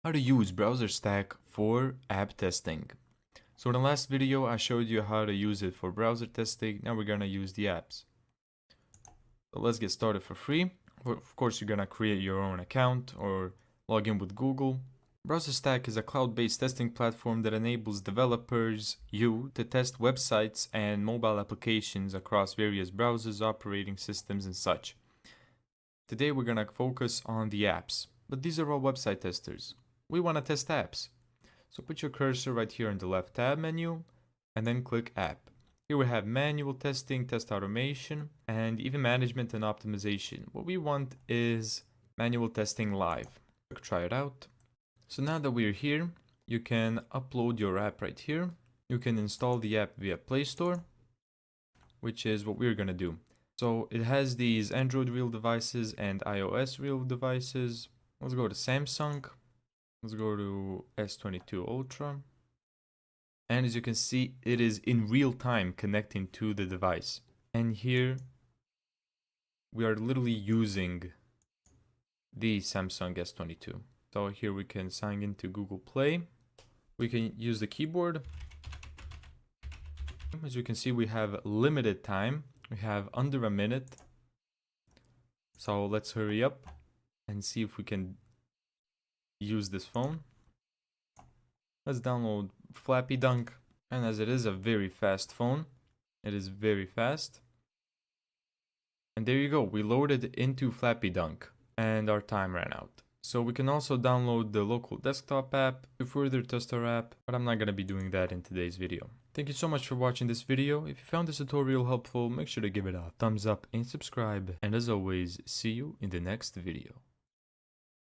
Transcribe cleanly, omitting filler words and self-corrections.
How to use BrowserStack for app testing. So in the last video I showed you how to use it for browser testing. Now we're gonna use the apps. So let's get started for free. Of course you're gonna create your own account or log in with Google. BrowserStack is a cloud-based testing platform that enables developers, to test websites and mobile applications across various browsers, operating systems, and such. Today we're gonna focus on the apps, but these are all website testers. We want to test apps. So put your cursor right here in the left tab menu and then click app. Here we have manual testing, test automation, and even management and optimization. What we want is manual testing live. Try it out. So now that we're here, you can upload your app right here. You can install the app via Play Store, which is what we're gonna do. So it has these Android real devices and iOS real devices. Let's go to Samsung. Let's go to S22 Ultra. And as you can see, it is in real time connecting to the device. And here we are literally using the Samsung S22. So here we can sign into Google Play. We can use the keyboard. As you can see, we have limited time. We have under a minute. So let's hurry up and see if we can use this phone. Let's download Flappy Dunk, and as it is a very fast phone, it is very fast. And there you go, we loaded into Flappy Dunk and our time ran out. So we can also download the local desktop app to further test our app, but I'm not going to be doing that in today's video. Thank you so much for watching this video. If you found this tutorial helpful, make sure to give it a thumbs up and subscribe. And as always, see you in the next video.